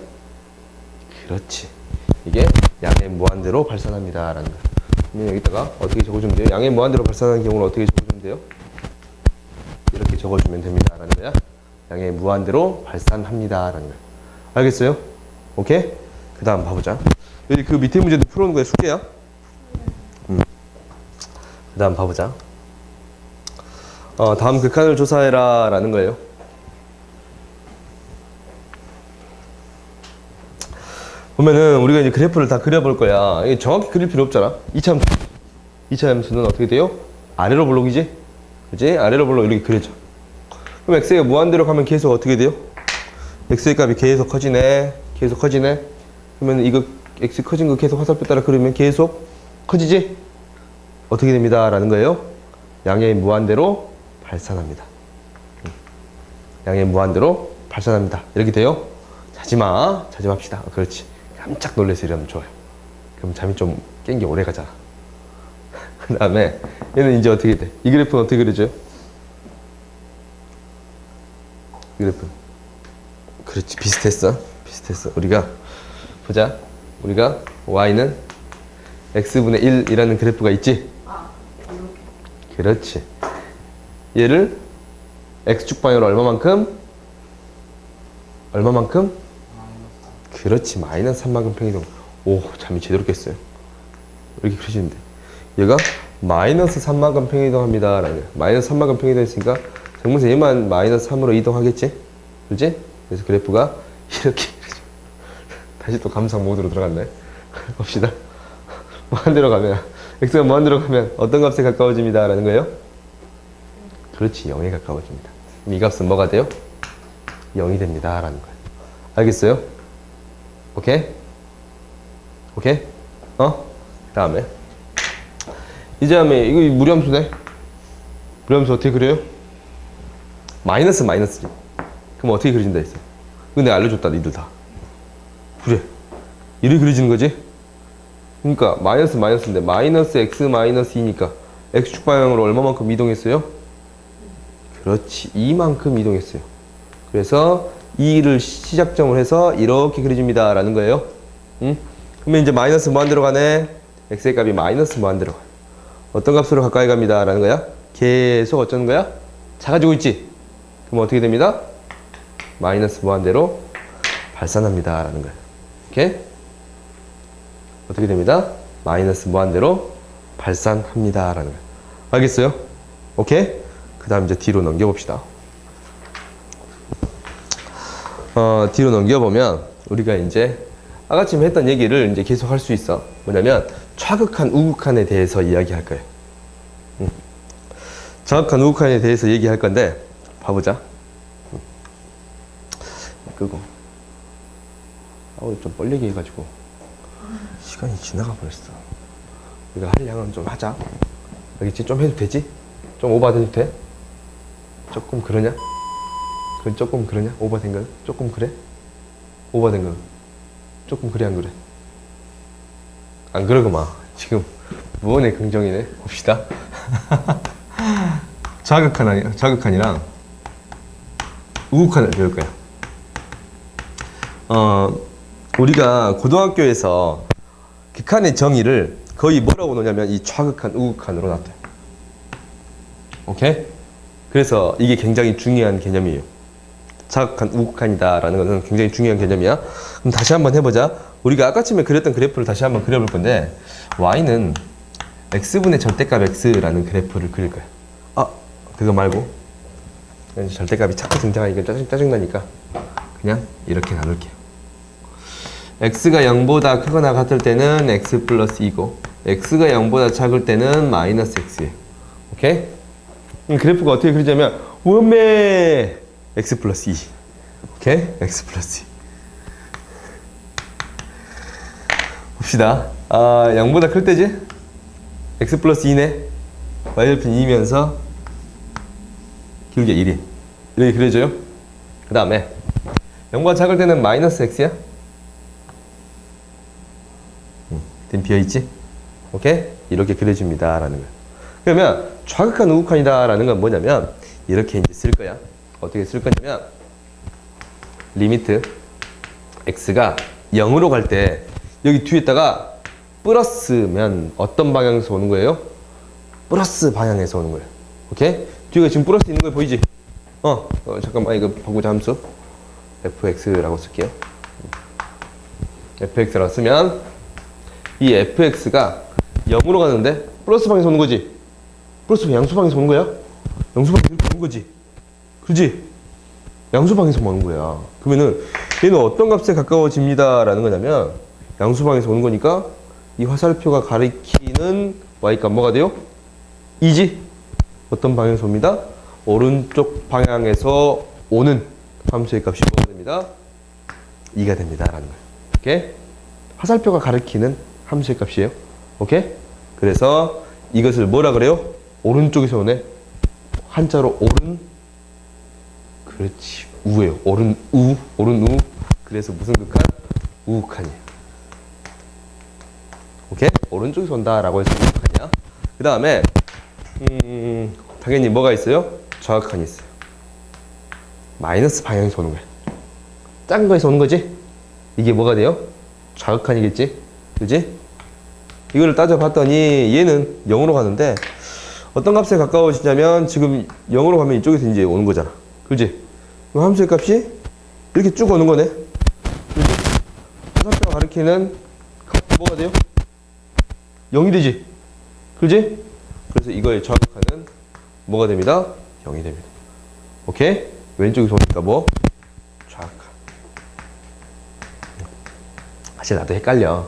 그렇지. 이게 양의 무한대로 발산합니다. 라는 거예요. 그러면 여기다가 어떻게 적어주면 돼요? 양의 무한대로 발산하는 경우는 어떻게 적어주면 돼요? 이렇게 적어주면 됩니다. 라는 거야. 양의 무한대로 발산합니다. 라는 거예요. 알겠어요? 오케이? 그 다음 봐보자. 여기 그 밑에 문제도 풀어오는 거야. 숙제야. 그 다음 봐보자. 다음 극한을 조사해라. 라는 거예요. 보면은 우리가 이제 그래프를 다 그려볼 거야. 이게 정확히 그릴 필요 없잖아. 2차 함수는 어떻게 돼요? 아래로 볼록이지? 그지? 아래로 볼록 이렇게 그려져. 그럼 x가 무한대로 가면 계속 어떻게 돼요? x의 값이 계속 커지네. 계속 커지네. 그러면 이거 x 커진 거 계속 화살표 따라 그리면 계속 커지지? 어떻게 됩니다? 라는 거예요. 양의 무한대로 발산합니다. 양의 무한대로 발산합니다. 이렇게 돼요. 자지 맙시다. 그렇지. 깜짝 놀라서 이러면 좋아요. 그럼 잠이 좀 깬 게 오래 가잖아. 그 다음에 얘는 이제 어떻게 돼? 이 그래프는 어떻게 그려져요? 이 그래프. 그렇지. 비슷했어. 우리가 보자. 우리가 y는 x분의 1이라는 그래프가 있지? 그렇지. 얘를 x축 방향으로 얼마만큼? 그렇지. 마이너스 3만큼 평행이동. 오, 잠이 제대로 깼어요. 이렇게 그러시는데 얘가 마이너스 3만큼 평행이동합니다. 라는 거예요. 마이너스 3만큼 평행이동했으니까 정문선 얘만 마이너스 3으로 이동하겠지? 그렇지? 그래서 그래프가 이렇게 다시 또 감상 모드로 들어갔네. 봅시다. 무한대로 가면 x가 무한대로 가면 어떤 값에 가까워집니다. 라는 거예요? 그렇지. 0에 가까워집니다. 이 값은 뭐가 돼요? 0이 됩니다. 라는 거예요. 알겠어요? 오케이? 그 다음에 이제 하면 이거 무리함수네. 무리함수 어떻게 그려요? 마이너스지. 그럼 어떻게 그려진다 했어? 이거 내가 알려줬다. 니들 다. 그래. 이렇게 그려지는 거지? 그러니까 마이너스인데 마이너스 x 마이너스 2니까 x축 방향으로 얼마만큼 이동했어요? 그렇지. 이만큼 이동했어요. 그래서 2를 시작점으로 해서 이렇게 그려집니다. 라는 거예요. 응? 그러면 이제 마이너스 무한대로 가네. x의 값이 마이너스 무한대로 가요. 어떤 값으로 가까이 갑니다. 라는 거야? 계속 어쩌는 거야? 작아지고 있지? 그럼 어떻게 됩니다? 마이너스 무한대로 발산합니다. 라는 거예요. 오케이? 어떻게 됩니다? 마이너스 무한대로 발산합니다. 라는 거예요. 알겠어요? 오케이? 그 다음 이제 뒤로 넘겨봅시다. 뒤로 넘겨보면 우리가 이제 아까쯤 했던 얘기를 이제 계속 할 수 있어. 뭐냐면 좌극한 우극한에 대해서 이야기할 거예요. 좌극한 우극한에 대해서 얘기할 건데 봐보자. 끄고 좀 뻘리게 해가지고 시간이 지나가 버렸어. 우리가 할 양은 좀 하자. 알겠지? 좀 해도 되지? 좀 오버돼도 돼? 조금 그러냐? 그건 조금 그러냐? 오버된 건? 조금 그래? 오버된 건? 조금 그래 안 그래? 안 그러구만. 지금 무언의 긍정이네. 봅시다. 자극한이랑 우극한을 배울 거야. 우리가 고등학교에서 극한의 정의를 거의 뭐라고 놓냐면 이 좌극한, 우극한으로 놨대요. 오케이? 그래서 이게 굉장히 중요한 개념이에요. 자극한, 우극한이다라는 것은 굉장히 중요한 개념이야. 그럼 다시 한번 해보자. 우리가 아까쯤에 그렸던 그래프를 다시 한번 그려볼 건데 y는 x분의 절대값 x라는 그래프를 그릴 거야. 그거 말고 절대값이 자꾸 등장하니까 짜증나니까 그냥 이렇게 나눌게요. x가 0보다 크거나 같을 때는 x 플러스 2고 x가 0보다 작을 때는 마이너스 x예요. 오케이? 그래프가 어떻게 그리자면 원매 x 플러스 2. 오케이? x 플러스 2. 봅시다. 0보다 클 때지? x 플러스 2네. y절편 2이면서 길게 1이. 이렇게 그려져요. 그 다음에 0보다 작을 때는 마이너스 x야. 등 비어있지? 오케이? 이렇게 그려집니다. 라는 거야. 그러면 좌극한, 우극한이다. 라는 건 뭐냐면 이렇게 이제 쓸 거야. 어떻게 쓸 거냐면 리미트 x가 0으로 갈 때 여기 뒤에다가 플러스면 어떤 방향에서 오는 거예요? 플러스 방향에서 오는 거예요. 오케이? 뒤가 지금 플러스 있는 거 보이지? 잠깐만 이거 바꾸자 함수 fx라고 쓸게요. fx라고 쓰면 이 fx가 0으로 가는데 플러스 방향에서 오는 거지? 플러스 양수방에서 오는 거야? 양수방에서 이렇게 오는 거지? 그렇지? 양수방에서 오는 거야. 그러면은 얘는 어떤 값에 가까워집니다 라는 거냐면 양수방에서 오는 거니까 이 화살표가 가리키는 y값 뭐가 돼요? 2지? 어떤 방향에서 옵니다? 오른쪽 방향에서 오는 함수의 값이 뭐가 됩니다? 2가 됩니다 라는 거예요. 오케이? 화살표가 가리키는 함수의 값이에요. 오케이? 그래서 이것을 뭐라 그래요? 오른쪽에서 오네. 한자로 오른. 그렇지. 우예요. 오른 우. 오른 우. 그래서 무슨 극한? 우극한이에요. 오케이? 오른쪽에서 온다라고 해서 우극한이야. 그 다음에 당연히 뭐가 있어요? 좌극한이 있어요. 마이너스 방향에서 오는 거야. 작은 거에서 오는 거지? 이게 뭐가 돼요? 좌극한이겠지? 그지? 이거를 따져봤더니 얘는 0으로 가는데 어떤 값에 가까워지냐면 지금 0으로 가면 이쪽에서 이제 오는 거잖아. 그지? 그 함수의 값이 이렇게 쭉 오는 거네. 그지? 화살표가 가리키는 값 뭐가 돼요? 0이 되지? 그지? 그래서 이거의 좌극한은 뭐가 됩니다? 0이 됩니다. 오케이? 왼쪽에서 오니까 뭐? 좌극한. 사실 나도 헷갈려.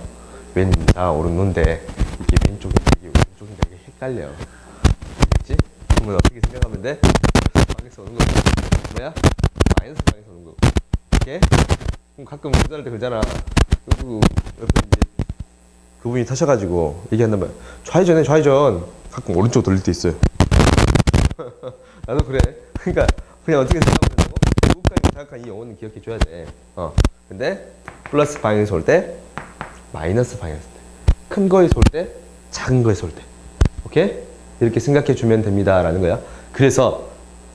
왼다 오른눈데 이게 왼쪽인데 이게 오른쪽인데 이게 헷갈려. 알겠지? 그러면 어떻게 생각하면 돼? 방에서 오는 거 뭐야? 마이너스 방에서 오는 거. 오케이? 그럼 가끔 운전할 때 그러잖아. 옆에 이제 그분이 타셔가지고 얘기한단 말이야. 좌회전해 좌회전. 가끔 오른쪽 돌릴 때 있어요. 나도 그래. 그러니까 그냥 어떻게 생각하면 된다고? 우극한이고 좌극한 이 영어는 기억해 줘야 돼. 근데 플러스 방향에서 올 때 마이너스 방향에서 올 때 큰 거에서 올 때 작은 거에서 올 때 오케이? 이렇게 생각해 주면 됩니다 라는 거야. 그래서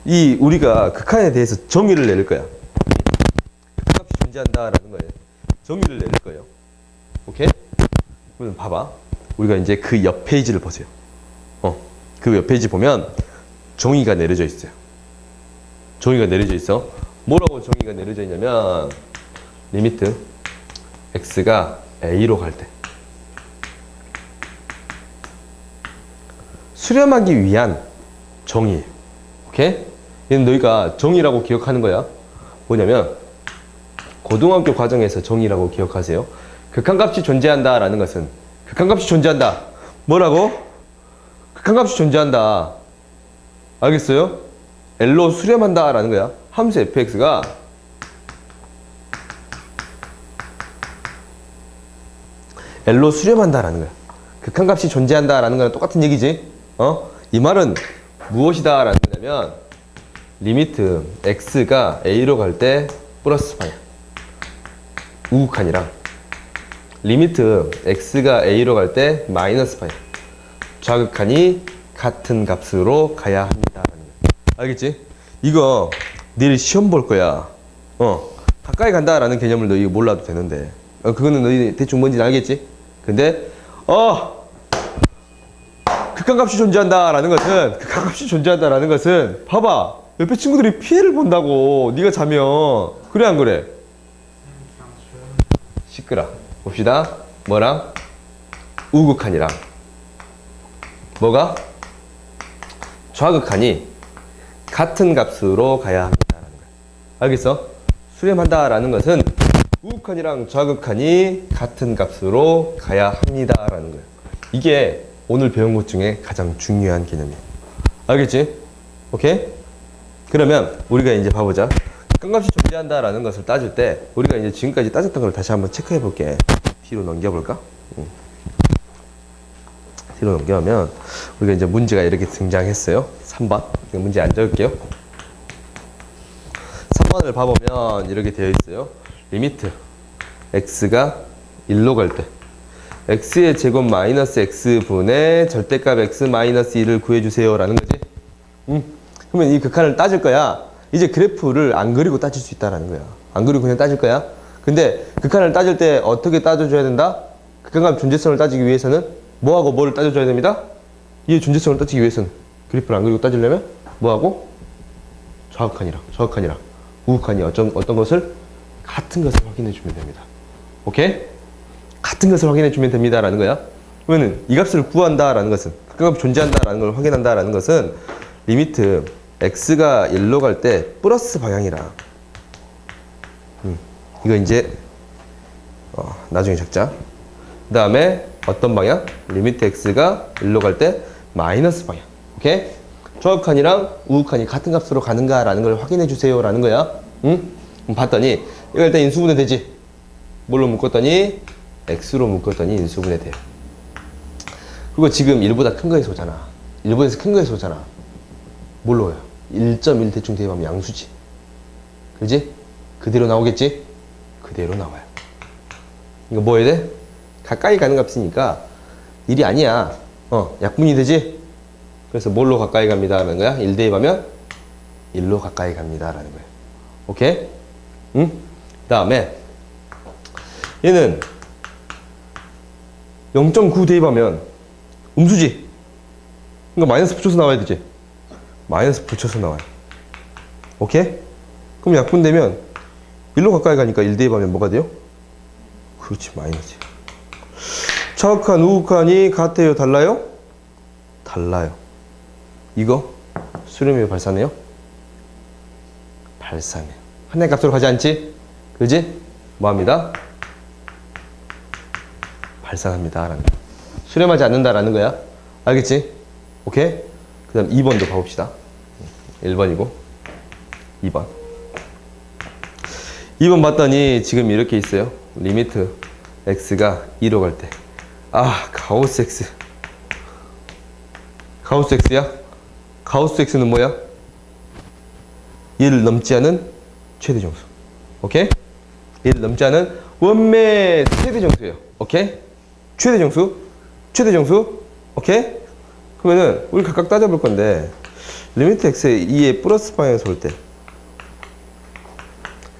이 우리가 극한에 대해서 정의를 내릴 거야. 극값이 존재한다 라는 거예요. 정의를 내릴 거예요. 오케이? 그러면 봐봐. 우리가 이제 그 옆 페이지를 보세요. 그 옆 페이지 보면 정의가 내려져 있어요. 정의가 내려져 있어. 뭐라고 정의가 내려져 있냐면 리미트 x가 a로 갈 때 수렴하기 위한 정의. 오케이? 얘는 너희가 정의라고 기억하는 거야. 뭐냐면 고등학교 과정에서 정의라고 기억하세요. 극한값이 존재한다 라는 것은 극한값이 존재한다. 뭐라고? 극한값이 존재한다. 알겠어요? L로 수렴한다 라는 거야. 함수 fx가 L로 수렴한다라는 거야. 극한값이 존재한다라는 거랑 똑같은 얘기지. 이 말은 무엇이다 라는 거냐면 리미트 x가 a로 갈 때 플러스 방향 우극한이랑 리미트 x가 a로 갈 때 마이너스 방향 좌극한이 같은 값으로 가야 합니다. 알겠지? 이거 내일 시험 볼 거야. 가까이 간다라는 개념을 너희 몰라도 되는데 그거는 너희 대충 뭔지 알겠지? 근데 극한값이 존재한다라는 것은 봐봐 옆에 친구들이 피해를 본다고 네가 자면 그래 안 그래? 시끄러. 봅시다. 뭐랑? 우극한이랑 뭐가? 좌극한이 같은 값으로 가야 합니다라는 거야. 알겠어? 수렴한다라는 것은 우극한이랑 좌극한이 같은 값으로 가야 합니다라는 거야. 이게 오늘 배운 것 중에 가장 중요한 개념이야. 알겠지? 오케이? 그러면 우리가 이제 봐보자. 극한값이 존재한다라는 것을 따질 때 우리가 이제 지금까지 따졌던 걸 다시 한번 체크해 볼게. 뒤로 넘겨볼까? 뒤로 넘겨오면 우리가 이제 문제가 이렇게 등장했어요. 3번. 문제 안 적을게요. 3번을 봐보면 이렇게 되어 있어요. 리미트 x가 1로 갈 때 x의 제곱 마이너스 x분의 절대값 x 마이너스 1을 구해주세요 라는 거지. 그러면 이 극한을 따질 거야. 이제 그래프를 안 그리고 따질 수 있다라는 거야. 안 그리고 그냥 따질 거야. 근데 극한을 따질 때 어떻게 따져줘야 된다? 극한값 존재성을 따지기 위해서는 뭐하고 뭐를 따져줘야 됩니다? 이 존재성을 따지기 위해서는 그래프를 안 그리고 따지려면 뭐하고? 좌극한이랑 우극한이 어떤 것을? 같은 것을 확인해 주면 됩니다. 오케이? 같은 것을 확인해 주면 됩니다라는 거야. 그러면 이 값을 구한다라는 것은 극한값이 존재한다라는 걸 확인한다라는 것은 리미트 x가 1로 갈 때 플러스 방향이라. 이거 이제 나중에 적자. 그 다음에 어떤 방향? 리미트 x가 1로 갈 때 마이너스 방향. 오케이? 좌극한이랑 우극한이 같은 값으로 가는가라는 걸 확인해 주세요 라는 거야. 봤더니 이거 일단 인수분해 되지. 뭘로 묶었더니 x로 묶었더니 인수분해 돼. 그리고 지금 1보다 큰 거에서 오잖아. 1보다에서 큰 거에서 오잖아. 뭘로 와요? 1.1 대충 대입하면 양수지. 그지? 그대로 나오겠지? 그대로 나와요. 이거 뭐 해야 돼? 가까이 가는 값이니까 1이 아니야. 약분이 되지? 그래서 뭘로 가까이 갑니다 라는 거야? 1 대입하면 1로 가까이 갑니다 라는 거야. 오케이? 응? 그 다음에 얘는 0.9 대입하면 음수지? 그러니까 마이너스 붙여서 나와야 되지? 마이너스 붙여서 나와요. 오케이? 그럼 약분되면 1로 가까이 가니까 1 대입하면 뭐가 돼요? 그렇지, 마이너스. 좌극한, 우극한이 같아요, 달라요? 달라요. 이거 수렴이에요, 발산해요? 발산해요. 하나의 값으로 가지 않지? 그지? 뭐합니다? 발산합니다 라는 거야. 수렴하지 않는다라는 거야. 알겠지? 오케이? 그 다음 2번도 봐봅시다. 1번이고 2번 2번 봤더니 지금 이렇게 있어요. 리미트 x가 2로 갈 때 가우스 x x야? 가우스 x는 뭐야? 1을 넘지 않은 최대 정수. 오케이? 1을 넘지 않은 원매 최대 정수예요. 오케이? 최대 정수. 오케이? 그러면은 우리 각각 따져볼 건데 리미트 x의 2의 플러스 방향에서 올 때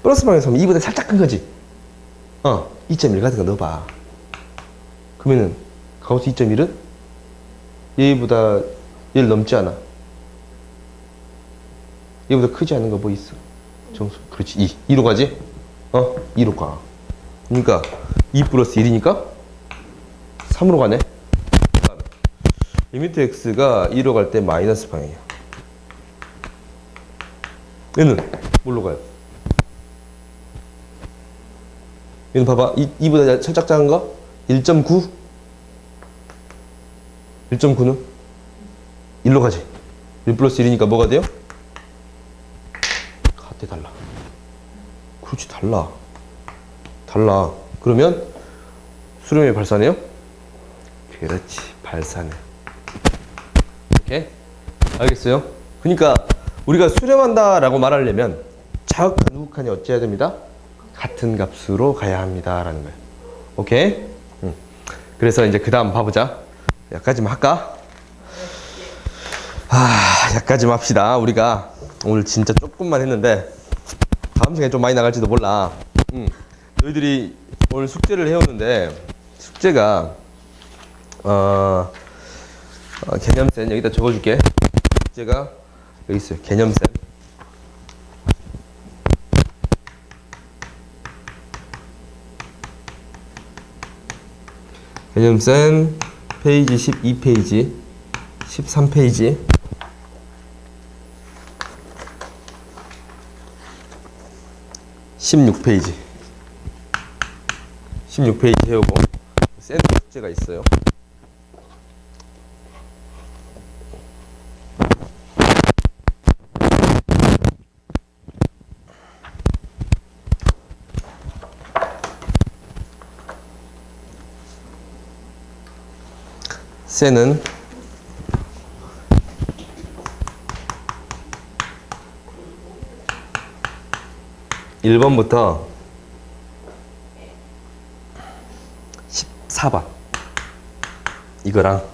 플러스 방향에서 오면 2보다 살짝 큰 거지. 2.1 같은 거 넣어봐. 그러면은 가우스 2.1은 얘보다 얘를 넘지 않아. 얘보다 크지 않은 거 뭐 있어? 정수. 그렇지. 2로 가지? 2로 가. 그러니까 2 플러스 1이니까 3으로 가네. 리미트 x가 2로 갈 때 마이너스 방향이야. 얘는 뭘로 가요? 얘는 봐봐. 2보다 살짝 작은 거? 1.9? 1.9는 1로 가지. 1 플러스 1이니까 뭐가 돼요? 같아, 달라. 그렇지, 달라. 그러면 수렴이 발산해요? 그렇지, 발산해. 이렇게 알겠어요? 그러니까 우리가 수렴한다라고 말하려면 자극한 우극한이 어찌해야 됩니다? 같은 값으로 가야 합니다라는 거예요. 오케이? 그래서 이제 그 다음 봐보자. 여기까지만 할까? 여기까지만 합시다. 우리가 오늘 진짜 조금만 했는데 다음 시간에 좀 많이 나갈지도 몰라. 너희들이 오늘 숙제를 해오는데 숙제가 개념센 여기다 적어줄게. 숙제가 여기 있어요. 개념센. 개념센 페이지 12페이지 13페이지 16페이지 16페이지 해오고 센 숙제가 있어요. 센은 (1번부터) 14번 이거랑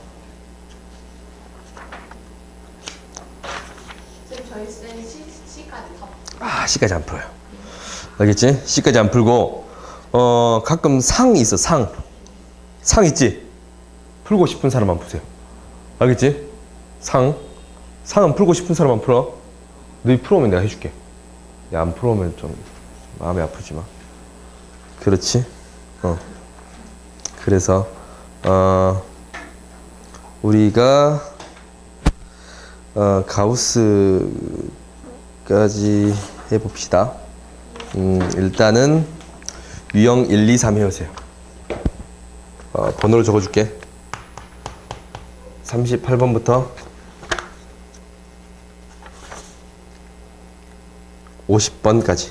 저희 쌤 C까지 다 C까지 안 풀어요. 알겠지? C까지 안 풀고 가끔 상 있어. 상 있지? 풀고 싶은 사람만 푸세요. 알겠지? 상은 풀고 싶은 사람만 풀어. 너희 풀어오면 내가 해줄게. 야, 안 풀어오면 좀 마음이 아프지만. 그렇지? 그래서 우리가 가우스까지 해봅시다. 일단은 유형 1, 2, 3 해오세요. 번호를 적어줄게. 38번부터 50번까지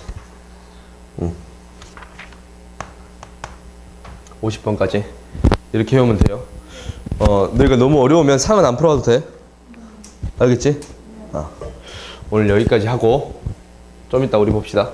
50번까지 이렇게 해오면 돼요. 너희가 너무 어려우면 상은 안 풀어도 돼. 알겠지? 오늘 여기까지 하고 좀 이따 우리 봅시다.